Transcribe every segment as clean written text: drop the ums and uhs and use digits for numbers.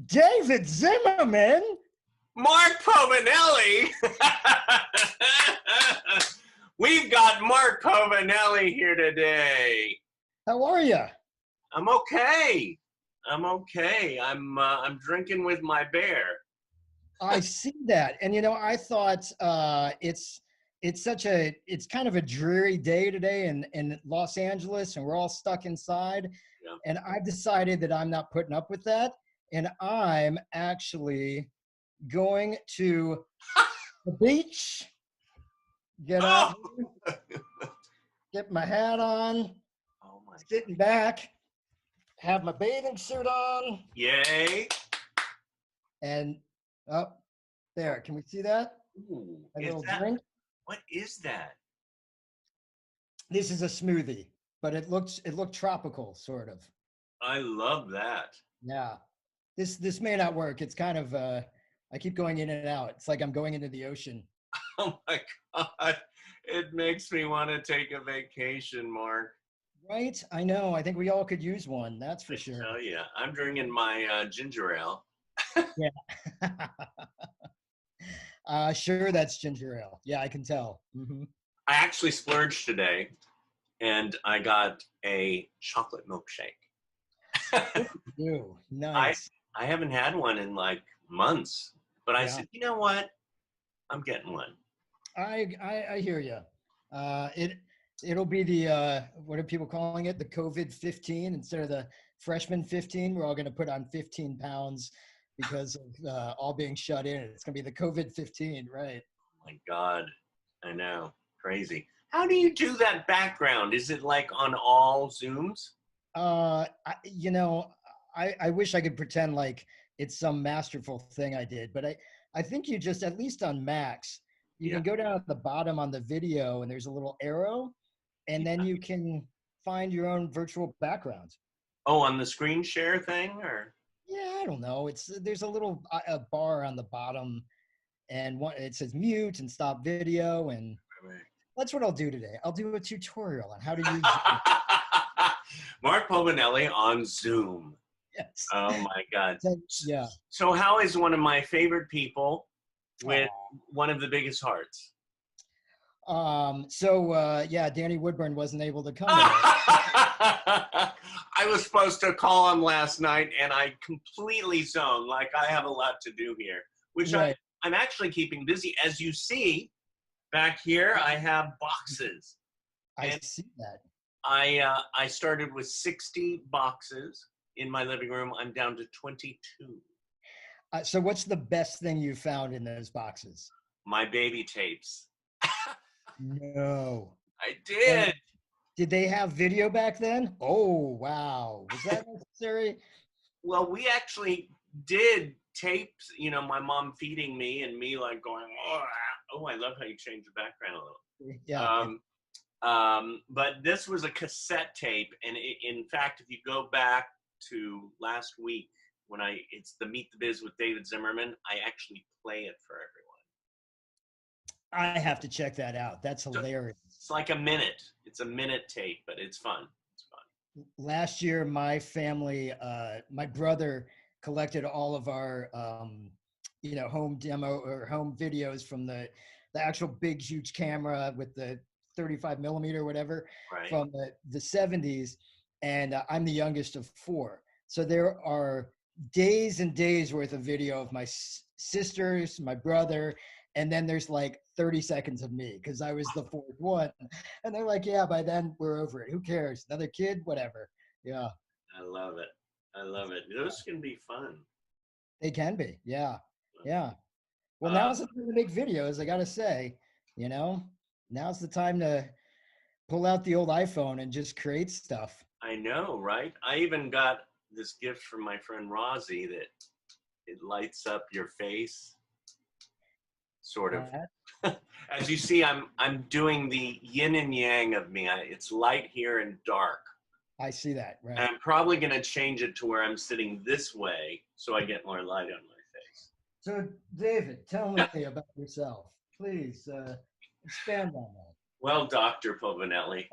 David Zimmerman? Mark Povinelli. We've got Mark Povinelli here today. How are you? I'm okay. I'm drinking with my bear. I see that. And I thought it's kind of a dreary day today in Los Angeles, and we're all stuck inside. Yeah. And I've decided that I'm not putting up with that. And I'm actually going to the beach, get out, get my hat on, sitting back, have my bathing suit on. Yay. And up there, can we see that? Ooh, A little drink. What is that? This is a smoothie, but it looked tropical, sort of. I love that. Yeah. This may not work. It's kind of I keep going in and out. It's like I'm going into the ocean. Oh my God. It makes me want to take a vacation, Mark. Right? I know. I think we all could use one. That's for sure. Oh yeah. I'm drinking my ginger ale. Yeah. Sure, that's ginger ale. Yeah, I can tell. Mm-hmm. I actually splurged today, and I got a chocolate milkshake. Ooh, nice. I haven't had one in like months, but I said, you know what? I'm getting one. I hear you. It'll be the what are people calling it? The COVID-15 instead of the freshman 15. We're all going to put on 15 pounds because of all being shut in. It's going to be the COVID-15, right? Oh my God, I know, crazy. How do you do that background? Is it like on all Zooms? I wish I could pretend like it's some masterful thing I did, but I think you just, at least on Macs, you can go down at the bottom on the video and there's a little arrow, and then you can find your own virtual background. Oh, on the screen share thing, or? Yeah, I don't know. There's a little a bar on the bottom, and it says mute and stop video, and that's what I'll do today. I'll do a tutorial on how to use Mark Povinelli on Zoom. Yes. Oh my God. Yeah. So how is one of my favorite people with one of the biggest hearts? Danny Woodburn wasn't able to come. I was supposed to call him last night, and I completely zoned. Like, I have a lot to do here, which I'm actually keeping busy. As you see back here, I have boxes. I see that. I started with 60 boxes in my living room. I'm down to 22. So what's the best thing you found in those boxes? My baby tapes. No. I did. Did they have video back then? Oh, wow. Was that necessary? Well, we actually did tapes, my mom feeding me and me like going, oh, I love how you change the background a little. Yeah. But this was a cassette tape. And in fact, if you go back to last week when it's the Meet the Biz with David Zimmerman, I actually play it for everyone. I have to check that out. That's hilarious. It's like a minute. It's a minute tape, but it's fun. It's fun. Last year, my family, my brother collected all of our, home demo or home videos from the actual big, huge camera with the 35 millimeter, whatever, from the 70s. And I'm the youngest of 4. So there are days and days worth of video of my sisters, my brother, and then there's like 30 seconds of me because I was the 4th one. And they're like, yeah, by then we're over it. Who cares? Another kid, whatever. Yeah. I love it. I love it. Those can be fun. They can be. Yeah. Yeah. Well, now's the time to make videos, I got to say. Now's the time to pull out the old iPhone and just create stuff. I know, right? I even got this gift from my friend Rozzy that it lights up your face. Sort of. As you see, I'm doing the yin and yang of me. It's light here and dark. I see that, right. And I'm probably going to change it to where I'm sitting this way so I get more light on my face. So, David, tell me about yourself. Please expand on that. Well, Dr. Povinelli,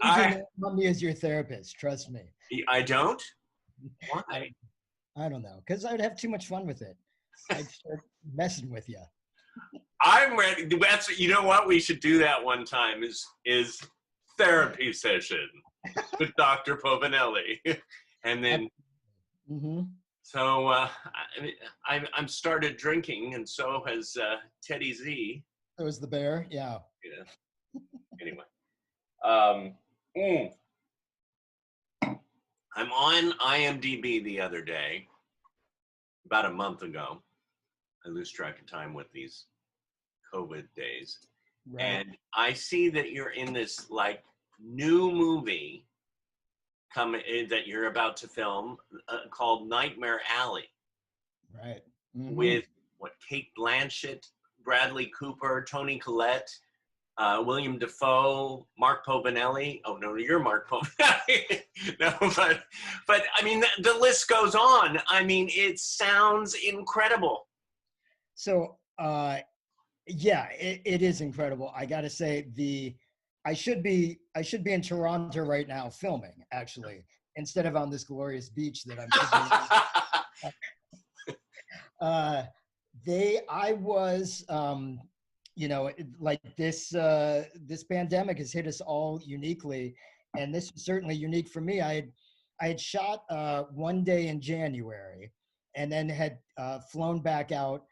You do not want me as your therapist. Trust me. I don't. Why? I don't know, because I would have too much fun with it. I'd start messing with you. I'm ready. You know what? We should do that one time. Is therapy session with Dr. Povinelli, and then. Mm-hmm. So I'm started drinking, and so has Teddy Z. It was the bear, yeah. Yeah. Anyway, I'm on IMDb the other day, about a month ago. I lose track of time with these COVID days, right. And I see that you're in this like new movie that you're about to film called Nightmare Alley. Right. Mm-hmm. With Kate Blanchett, Bradley Cooper, Toni Collette, William Dafoe, Mark Povinelli. Oh no, you're Mark Povinelli. No, but I mean the list goes on. I mean it sounds incredible. So yeah, it is incredible. I got to say I should be in Toronto right now filming, actually, instead of on this glorious beach that I'm I was, you know, like this pandemic has hit us all uniquely, and this was certainly unique for me. I had shot one day in January, and then had flown back out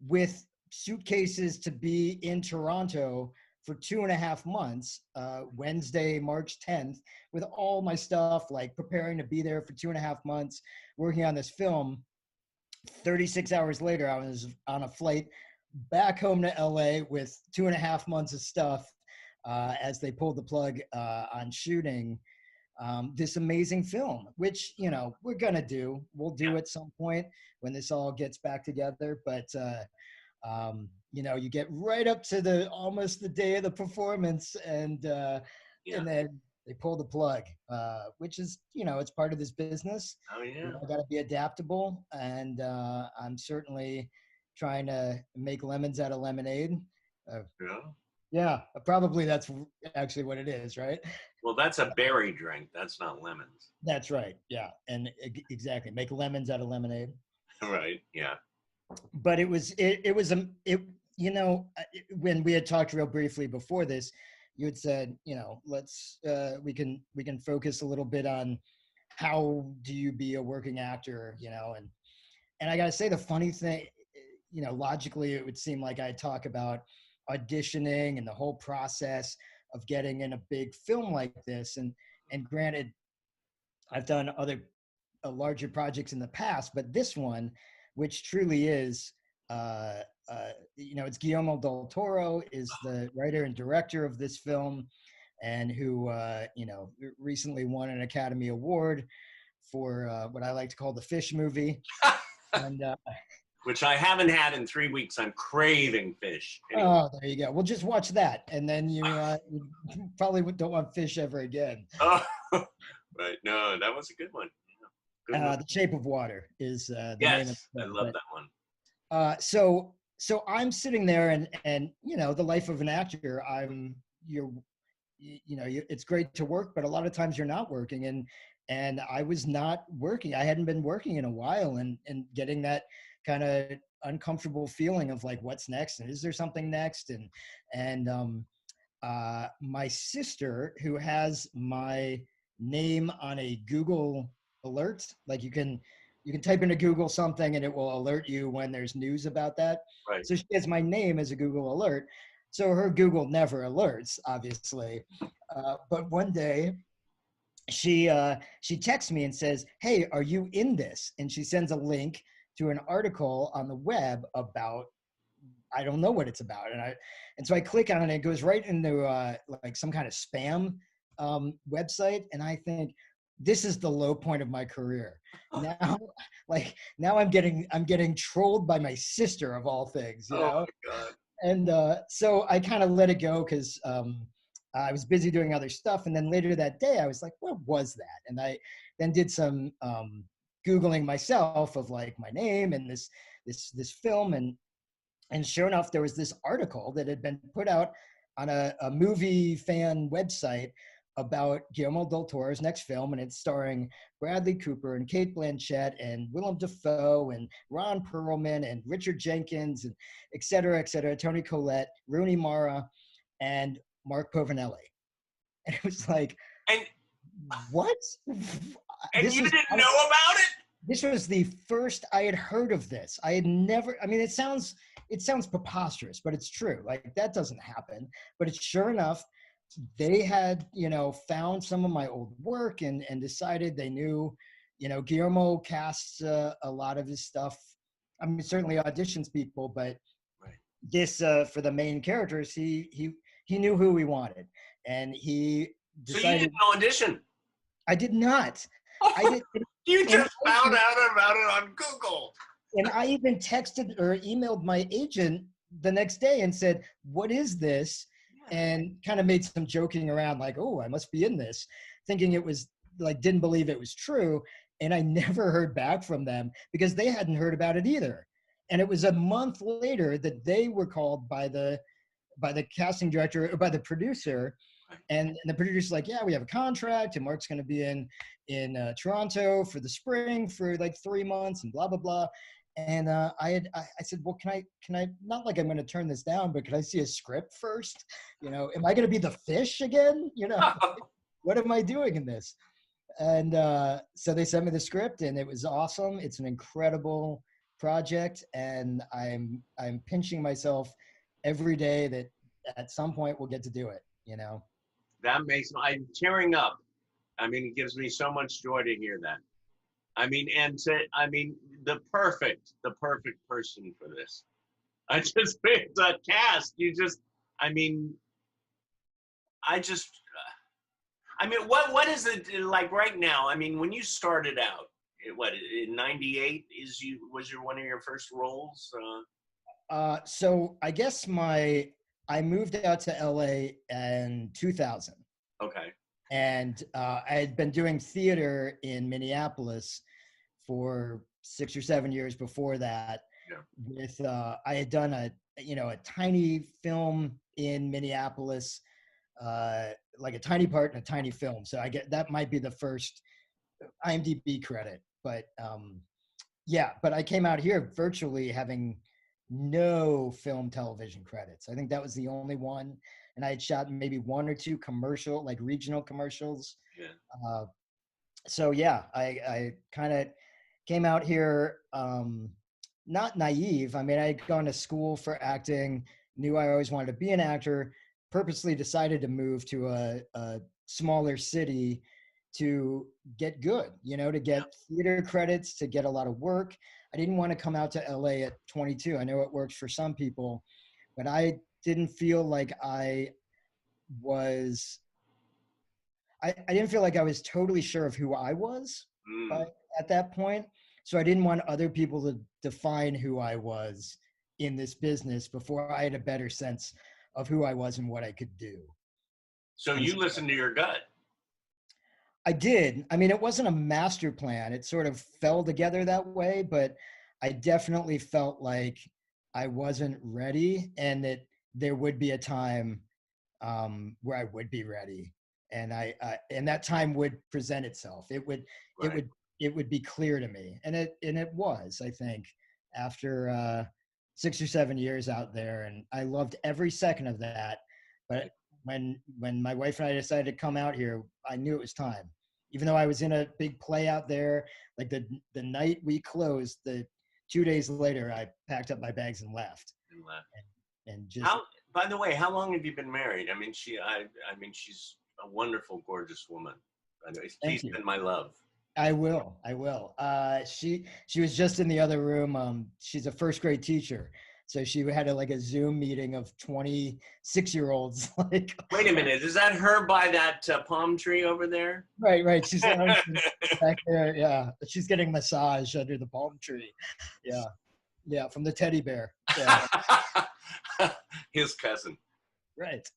with suitcases to be in Toronto for 2.5 months, Wednesday, March 10th, with all my stuff, like preparing to be there for 2.5 months, working on this film. 36 hours later, I was on a flight back home to LA with 2.5 months of stuff as they pulled the plug on shooting this amazing film, which, you know, we'll do at some point when this all gets back together. But, you know, you get right up to almost the day of the performance, and then they pull the plug, which is, you know, it's part of this business. Oh yeah. You know, I got to be adaptable, and I'm certainly trying to make lemons out of lemonade. Yeah, probably that's actually what it is, right? Well, that's a berry drink. That's not lemons. That's right. Yeah, and exactly, make lemons out of lemonade. Right. Yeah. But it was you know, when we had talked real briefly before this, you had said, you know, let's we can focus a little bit on how do you be a working actor, you know, and I gotta say, the funny thing, you know, logically it would seem like I talk about auditioning and the whole process of getting in a big film like this, and granted, I've done other larger projects in the past, but this one, which truly is you know, it's Guillermo del Toro is the writer and director of this film, and who you know, recently won an Academy Award for what I like to call the fish movie. And which I haven't had in 3 weeks. I'm craving fish. Anyway. Oh, there you go. Well, just watch that, and then you probably don't want fish ever again. Oh, right. No, that was a good one. The Shape of Water is the name of it. I love that one. So I'm sitting there, and you know, the life of an actor, you know, it's great to work, but a lot of times you're not working, and I was not working. I hadn't been working in a while, and getting that kind of uncomfortable feeling of like, what's next, and is there something next, and my sister, who has my name on a Google alert, like you can type into Google something and it will alert you when there's news about that. Right. So she has my name as a Google alert. So her Google never alerts, obviously. But one day she texts me and says, "Hey, are you in this?" And she sends a link to an article on the web about, I don't know what it's about. And so I click on it, and it goes right into like some kind of spam website. And I think, this is the low point of my career. Now I'm getting trolled by my sister, of all things, you know? My God. And so I kind of let it go, because I was busy doing other stuff. And then later that day, I was like, what was that? And I then did some Googling myself of like my name and this film. And sure enough, there was this article that had been put out on a movie fan website about Guillermo del Toro's next film, and it's starring Bradley Cooper and Kate Blanchett and Willem Dafoe and Ron Perlman and Richard Jenkins and et cetera, Toni Collette, Rooney Mara, and Mark Povinelli. And it was like, And what? and you didn't know about it? This was the first I had heard of this. I had never, I mean, it sounds preposterous, but it's true. Like, that doesn't happen. But it's sure enough, they had, found some of my old work and decided they knew, Guillermo casts a lot of his stuff. I mean, certainly auditions people, but right. This, for the main characters, he knew who we wanted. And he decided. So you didn't audition? I did not. I did. You just found out about it on Google. And I even texted or emailed my agent the next day and said, "What is this?" And kind of made some joking around, like, "Oh, I must be in this," thinking it was like, didn't believe it was true. And I never heard back from them because they hadn't heard about it either. And it was a month later that they were called by the casting director or by the producer. And the producer's like, "Yeah, we have a contract, and Mark's going to be in Toronto for the spring for like 3 months, and blah blah blah." And I said, "Well, can I not like I'm going to turn this down, but can I see a script first? Am I going to be the fish again? What am I doing in this?" And so they sent me the script, and it was awesome. It's an incredible project, and I'm pinching myself every day that at some point we'll get to do it. That makes I'm tearing up. I mean, it gives me so much joy to hear that. I mean, the perfect person for this. I just picked the cast. What is it like right now? I mean, when you started out, in '98 was one of your first roles? So I guess I moved out to LA in 2000. Okay. And I had been doing theater in Minneapolis for 6 or 7 years before that. Yeah. I had done a tiny film in Minneapolis, like a tiny part in a tiny film. So that might be the first IMDb credit. But but I came out here virtually having no film television credits. I think that was the only one. And I had shot maybe 1 or 2 regional commercials. Yeah. So yeah, I kind of came out here, not naive. I mean, I'd gone to school for acting, knew I always wanted to be an actor, purposely decided to move to a smaller city to get good, to get theater credits, to get a lot of work. I didn't want to come out to LA at 22. I know it works for some people, but I didn't feel like I didn't feel like I was totally sure of who I was at that point. So I didn't want other people to define who I was in this business before I had a better sense of who I was and what I could do. So you listened to your gut. I did. I mean, it wasn't a master plan. It sort of fell together that way, but I definitely felt like I wasn't ready and that there would be a time where I would be ready, and and that time would present itself. It would be clear to me, and it was. I think after 6 or 7 years out there, and I loved every second of that. But when my wife and I decided to come out here, I knew it was time. Even though I was in a big play out there, like the night we closed, 2 days later, I packed up my bags and left. And just. By the way, how long have you been married? I mean, she's a wonderful, gorgeous woman. Please send my love. I will. She was just in the other room. She's a first grade teacher. So she had a Zoom meeting of 26-year-olds. Wait a minute, is that her by that palm tree over there? Right. She's back there. Yeah, she's getting massage under the palm tree. Yeah, from the teddy bear. Yeah. His cousin. Right.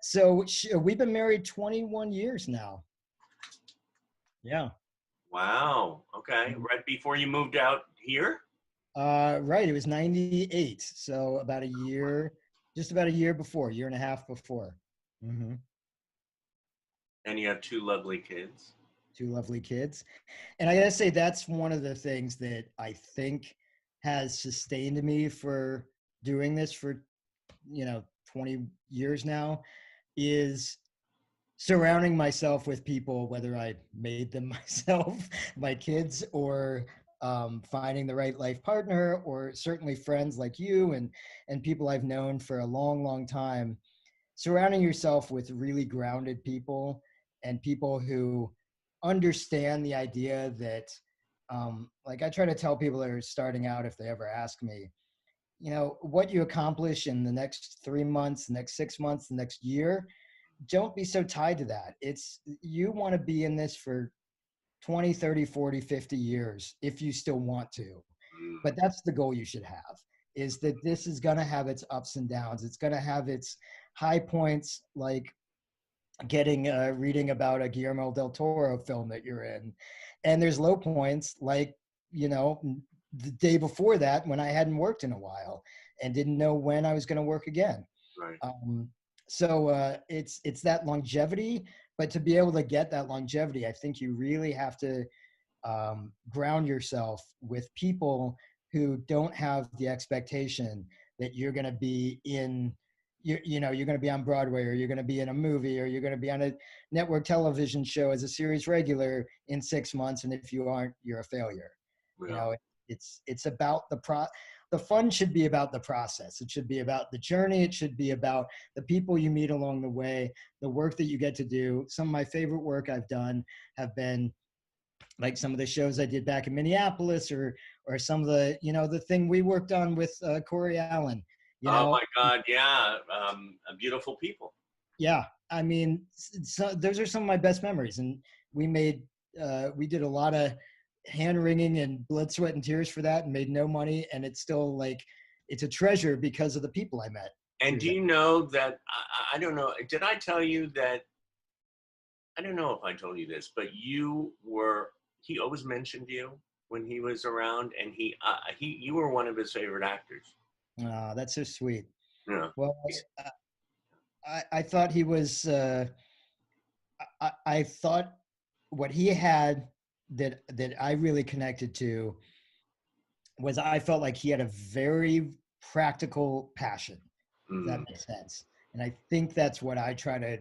So we've been married 21 years now. Yeah. Wow. Okay. Right before you moved out here? Right. It was 98. So about just about a year before, year and a half before. Mm-hmm. And you have 2 lovely kids. 2 lovely kids. And I gotta say, that's one of the things that I think has sustained me for doing this for, 20 years now, is surrounding myself with people, whether I made them myself, my kids, or finding the right life partner, or certainly friends like you and people I've known for a long, long time. Surrounding yourself with really grounded people and people who understand the idea that, like I try to tell people that are starting out, if they ever ask me, what you accomplish in the next 3 months, the next 6 months, the next year, don't be so tied to that. You want to be in this for 20, 30, 40, 50 years if you still want to. Mm. But that's the goal you should have, is that this is going to have its ups and downs. It's going to have its high points, like reading about a Guillermo del Toro film that you're in. And there's low points, like, the day before that, when I hadn't worked in a while and didn't know when I was going to work again. Right. So it's that longevity, but to be able to get that longevity, I think you really have to ground yourself with people who don't have the expectation that you're going to be you're going to be on Broadway, or you're going to be in a movie, or you're going to be on a network television show as a series regular in 6 months. And if you aren't, you're a failure. Yeah. It's about the fun should be about the process. It should be about the journey. It should be about the people you meet along the way, the work that you get to do. Some of my favorite work I've done have been like some of the shows I did back in Minneapolis, or some of the, the thing we worked on with Corey Allen. Oh my God, yeah. Beautiful people. Yeah, I mean, so those are some of my best memories. And we did a lot of hand wringing and blood, sweat, and tears for that, and made no money. And it's still like, it's a treasure because of the people I met. And do you know that, I don't know, did I tell you that, I don't know if I told you this, but he always mentioned you when he was around, and you were one of his favorite actors. Oh, that's so sweet. Yeah. Well, I thought he was, I thought what he had that I really connected to was, I felt like he had a very practical passion, if that makes sense. And I think that's what I try to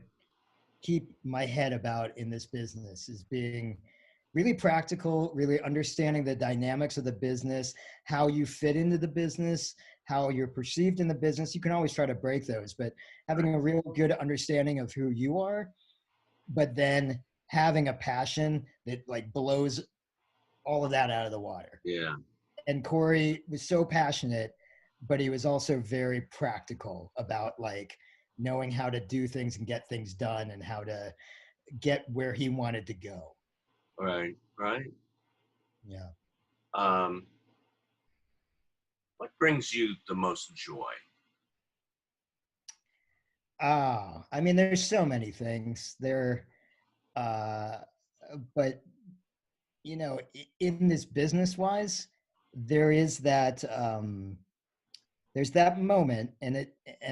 keep my head about in this business, is being really practical, really understanding the dynamics of the business, how you fit into the business, how you're perceived in the business. You can always try to break those, but having a real good understanding of who you are, but then having a passion that like blows all of that out of the water. Yeah. And Corey was so passionate, but he was also very practical about like knowing how to do things and get things done, and how to get where he wanted to go. Right. Yeah. What brings you the most joy? I mean, there's so many things there, but in this business wise, there is that, there's that moment, and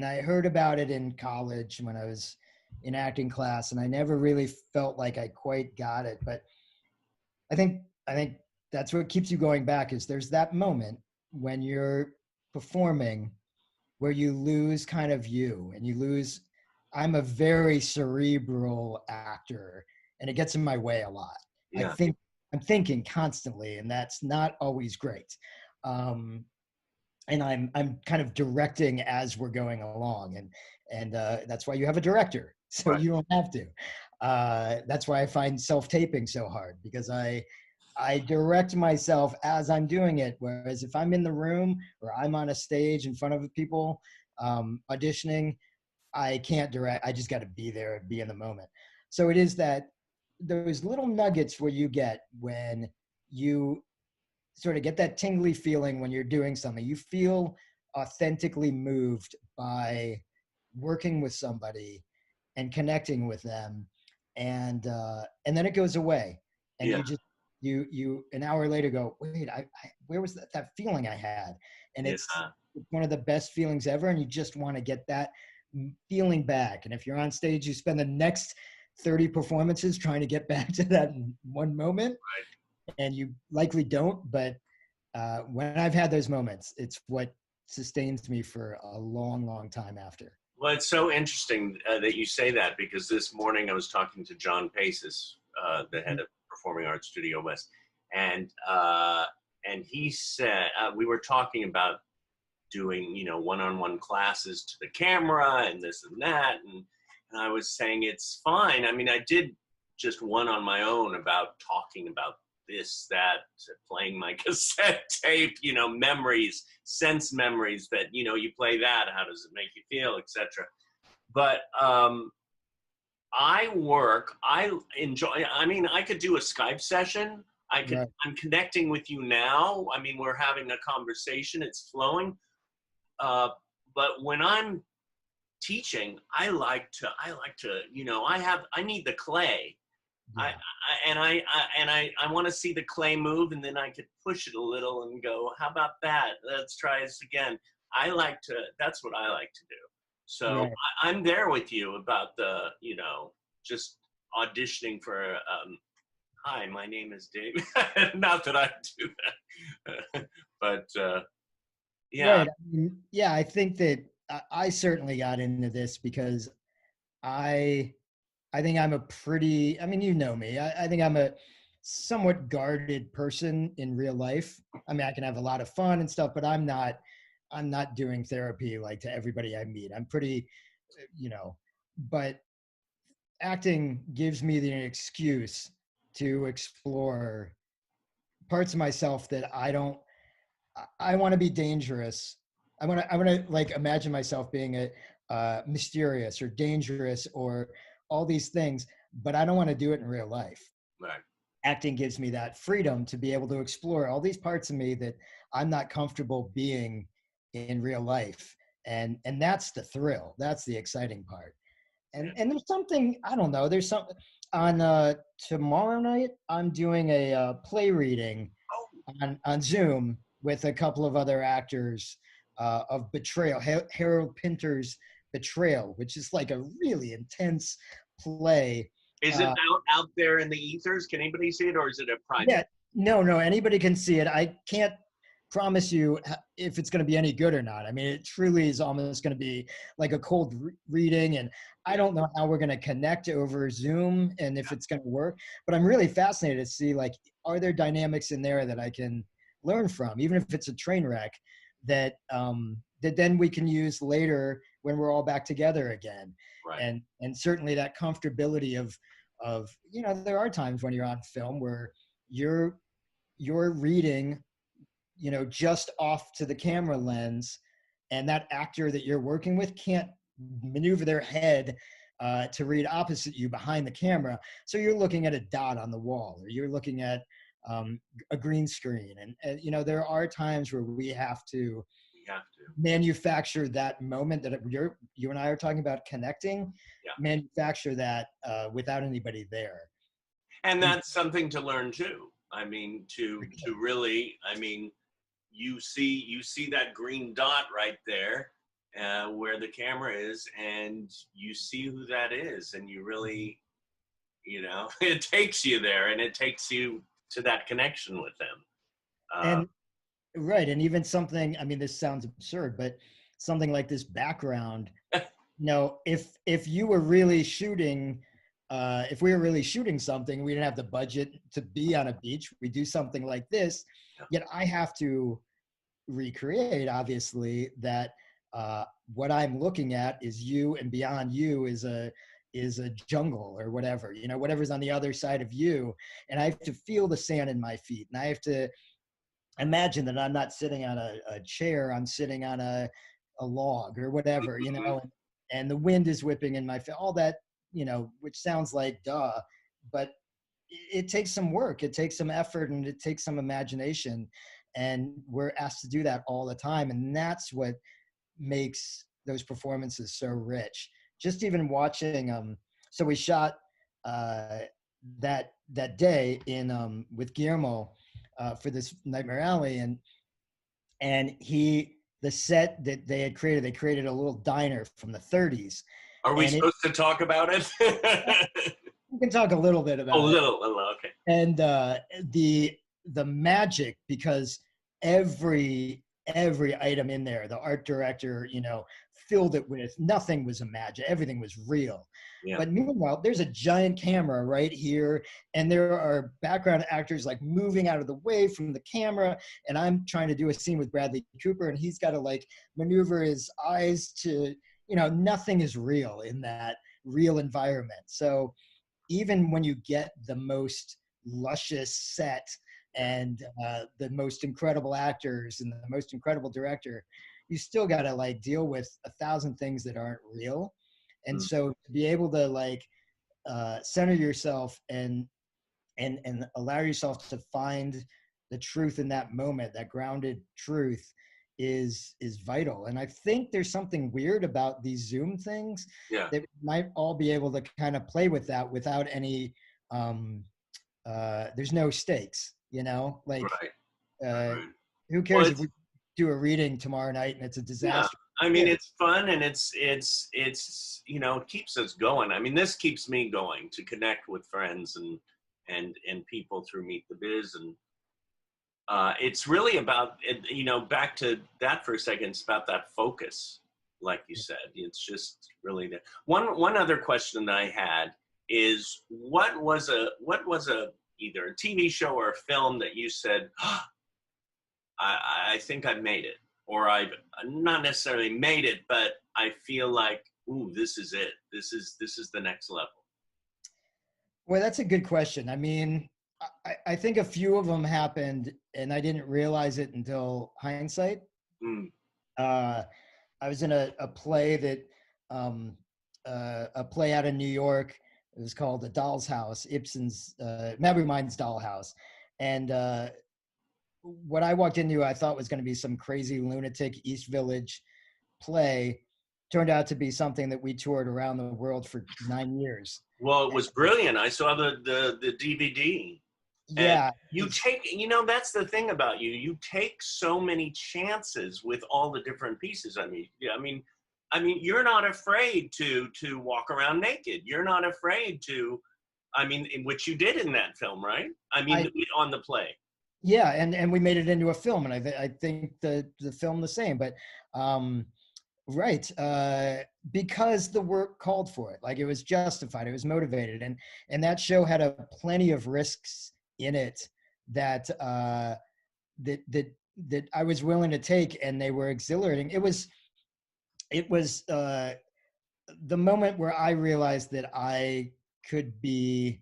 I heard about it in college when I was in acting class, and I never really felt like I quite got it, but I think that's what keeps you going back, is there's that moment when you're performing where you lose kind of you, and you lose. I'm a very cerebral actor, and it gets in my way a lot. Yeah. I'm thinking constantly, and that's not always great. And I'm kind of directing as we're going along, and that's why you have a director, so Right. you don't have to. That's why I find self-taping so hard, because I direct myself as I'm doing it. Whereas if I'm in the room or I'm on a stage in front of people auditioning, I can't direct. I just got to be there and be in the moment. So it is that those little nuggets where you get when you sort of get that tingly feeling when you're doing something. You feel authentically moved by working with somebody and connecting with them, and then it goes away, and Yeah. you an hour later go, wait, I where was that feeling I had? And it's one of the best feelings ever, and you just want to get that feeling back. And if you're on stage, you spend the next 30 performances trying to get back to that one moment. And you likely don't, but when I've had those moments, it's what sustains me for a long, long time after. Well, it's so interesting that you say that, because this morning I was talking to John Paces, the head of Performing Arts Studio West, and he said we were talking about doing, you know, one-on-one classes to the camera and this and that, and I was saying it's fine. I mean, I did just one on my own about talking about this, that, playing my cassette tape, you know, memories, sense memories that, you know, you play that, how does it make you feel, etc. But I enjoy, I mean, I could do a Skype session. Right. I'm connecting with you now. I mean, we're having a conversation, it's flowing. But when I'm teaching, I like to, you know, I need the clay. Yeah. I want to see the clay move, and then I could push it a little and go, how about that? Let's try this again. That's what I like to do. So right. I'm there with you about the, you know, just auditioning for, hi, my name is David. Not that I do that, but yeah. Right. I mean, yeah, I think that I certainly got into this because I think I'm a pretty, I mean, you know me, I think I'm a somewhat guarded person in real life. I mean, I can have a lot of fun and stuff, but I'm not doing therapy like to everybody I meet. I'm pretty, you know, but acting gives me the excuse to explore parts of myself that I want to be dangerous. I want to like imagine myself being mysterious or dangerous or all these things, but I don't want to do it in real life. Right. Acting gives me that freedom to be able to explore all these parts of me that I'm not comfortable being in real life. And that's the thrill. That's the exciting part. And there's something, I don't know, there's something on tomorrow night, I'm doing a play reading on Zoom with a couple of other actors of Betrayal, Harold Pinter's Betrayal, which is like a really intense play. Is it out there in the ethers? Can anybody see it, or is it a private? Yeah, no, anybody can see it. I can't promise you if it's going to be any good or not. I mean, it truly is almost going to be like a cold reading, and I don't know how we're going to connect over Zoom and if it's going to work, but I'm really fascinated to see, like, are there dynamics in there that I can learn from, even if it's a train wreck, that that then we can use later when we're all back together again. Right. And certainly that comfortability of, you know, there are times when you're on film where you're reading, you know, just off to the camera lens, and that actor that you're working with can't maneuver their head to read opposite you behind the camera. So you're looking at a dot on the wall, or you're looking at a green screen. And, you know, there are times where we have to manufacture that moment that you and I are talking about connecting, manufacture that without anybody there. And that's something to learn too. I mean, to really, I mean, you see that green dot right there where the camera is, and you see who that is, and you really, you know, it takes you there, and it takes you to that connection with them. And right, and even something, I mean, this sounds absurd, but something like this background, you know, if you were really shooting, if we were really shooting something, we didn't have the budget to be on a beach, we do something like this, yet I have to recreate, obviously, that what I'm looking at is you, and beyond you is a jungle or whatever, you know, whatever's on the other side of you. And I have to feel the sand in my feet, and I have to imagine that I'm not sitting on a chair, I'm sitting on a log or whatever, you know, and the wind is whipping in my face, all that, you know, which sounds like duh, but it takes some work, it takes some effort, and it takes some imagination. And we're asked to do that all the time. And that's what makes those performances so rich. Just even watching, so we shot that day in with Guillermo for this Nightmare Alley, and the set that they created a little diner from the 30s. Are we supposed to talk about it? we can talk a little bit Oh, about it. okay. And the magic, because every item in there, the art director, you know, filled it with, nothing was imagined, everything was real. Yeah. But meanwhile, there's a giant camera right here, and there are background actors like moving out of the way from the camera, and I'm trying to do a scene with Bradley Cooper, and he's got to like maneuver his eyes to, you know, nothing is real in that real environment. So even when you get the most luscious set and the most incredible actors and the most incredible director, you still got to like deal with 1,000 things that aren't real. And so to be able to like center yourself and allow yourself to find the truth in that moment, that grounded truth, is vital. And I think there's something weird about these Zoom things Yeah. that might all be able to kind of play with that without any there's no stakes, you know, like Right. uh Right. who Well, cares if we do a reading tomorrow night and it's a yeah. disaster? I mean, it's fun, and it's you know, it keeps us going. I mean, this keeps me going to connect with friends and people through Meet the Biz, and it's really about, you know, back to that for a second. It's about that focus, like you said. It's just really that. One other question that I had is, what was a either a TV show or a film that you said, oh, I think I've made it, or I've not necessarily made it, but I feel like, ooh, this is it. This is the next level. Well, that's a good question. I mean, I think a few of them happened and I didn't realize it until hindsight. Mm. uh I was in a play that a play out of New York. It was called The Doll's House, Ibsen's Mabry Mind's Doll House. And what I walked into, I thought was going to be some crazy lunatic East Village play, turned out to be something that we toured around the world for 9 years. Well, it And, was brilliant. I saw the DVD. And yeah, you take, you know, that's the thing about you. You take so many chances with all the different pieces. I mean, yeah, I mean, you're not afraid to walk around naked. You're not afraid to, I mean, which you did in that film, right? I mean, I on the play. yeah, and we made it into a film, and I think the film the same, but right, because the work called for it, like it was justified, it was motivated, and that show had a plenty of risks in it that that I was willing to take, and they were exhilarating. It was the moment where I realized that I could be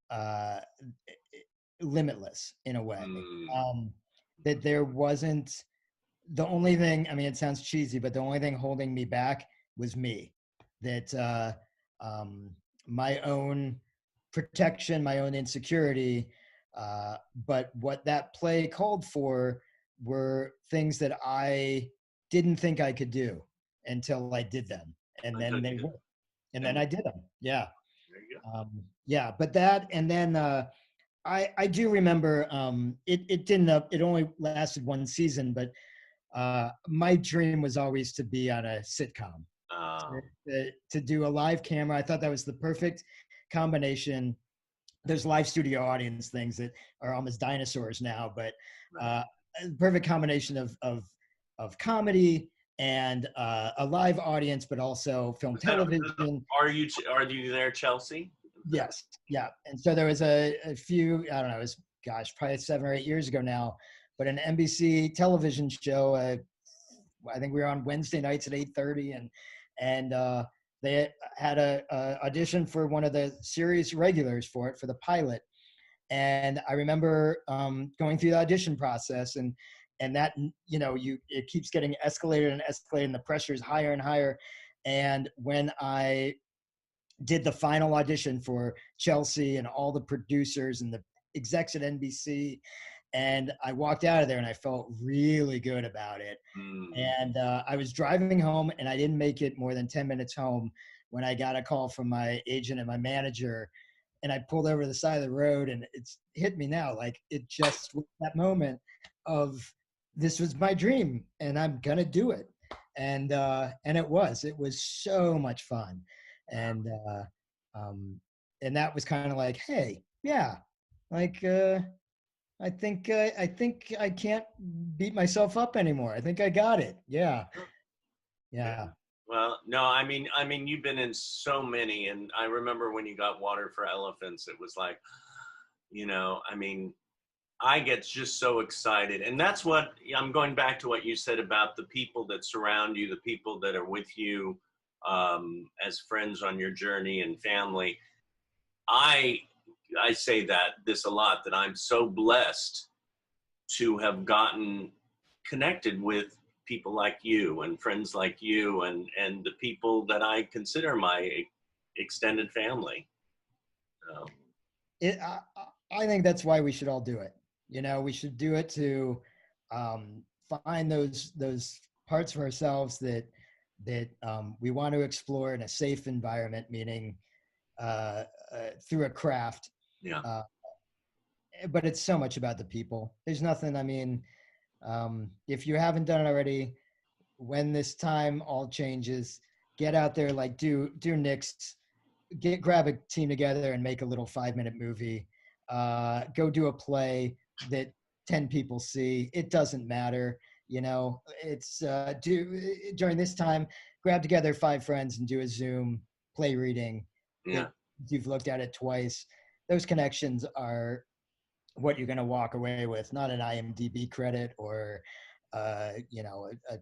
uh, limitless in a way. Mm, Um, that there wasn't, the only thing, I mean, it sounds cheesy, but the only thing holding me back was me. That um, my own protection, my own insecurity. But what that play called for were things that I didn't think I could do until I did them. And until then you they did. were. And then And I did them. Yeah. there you go. Yeah. But that, and then I do remember it didn't, it only lasted one season, but my dream was always to be on a sitcom, Uh, to do a live camera. I thought that was the perfect combination. There's live studio audience things that are almost dinosaurs now, but right. a perfect combination of comedy and a live audience, but also film Was that, television. are you there, Chelsea? Yes, yeah. And so there was a few, I don't know, it was, gosh, probably 7 or 8 years ago now, but an NBC television show. I think we were on Wednesday nights at 8:30, and they had a audition for one of the series regulars for it, for the pilot. And I remember going through the audition process, and that, you know, it keeps getting escalated and escalated, and the pressure is higher and higher. And when I did the final audition for Chelsea and all the producers and the execs at NBC, and I walked out of there and I felt really good about it. Mm. And I was driving home, and I didn't make it more than 10 minutes home when I got a call from my agent and my manager. And I pulled over to the side of the road, and it's hit me now. Like, it just was that moment of, this was my dream and I'm going to do it. And it was so much fun. And um, and that was kind of like, hey, yeah, like I think I can't beat myself up anymore. I think I got it. Yeah, Yeah. yeah. Well, no, I mean, you've been in so many, and I remember when you got Water for Elephants, it was like, I mean, I get just so excited. And that's what I'm going back to what you said about the people that surround you, the people that are with you as friends on your journey and family. I say that this a lot, that I'm so blessed to have gotten connected with people like you and friends like you and the people that I consider my extended family. So, It, I think that's why we should all do it. We should do it to find those parts of ourselves that we want to explore in a safe environment, meaning through a craft. yeah. Uh, but it's so much about the people. There's nothing. I mean, if you haven't done it already, when this time all changes, get out there, like do Nick's, grab a team together and make a little 5-minute movie. Go do a play that 10 people see. It doesn't matter. It's during this time, grab together 5 friends and do a Zoom play reading Yeah. that you've looked at it twice. Those connections are what you're going to walk away with, not an IMDb credit or a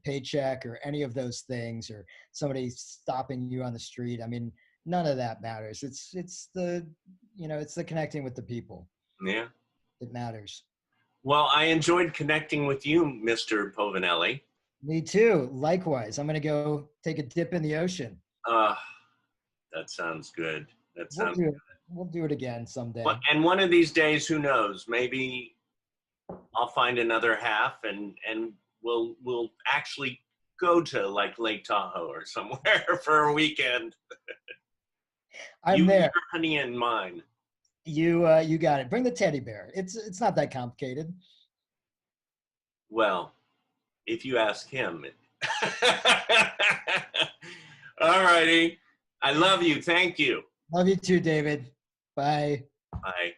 paycheck or any of those things, or somebody stopping you on the street. I mean, none of that matters. It's the connecting with the people Yeah. that matters. Well, I enjoyed connecting with you, Mr. Povinelli. Me too. Likewise. I'm going to go take a dip in the ocean. Uh, that sounds good. That We'll sounds do it. We'll do it again someday. well, and one of these days, who knows? Maybe I'll find another half, and we'll actually go to like Lake Tahoe or somewhere for a weekend. I'm there. Your honey and mine. You got it. Bring the teddy bear. It's not that complicated. Well, if you ask him. All righty. I love you. Thank you. Love you too, David. Bye. Bye.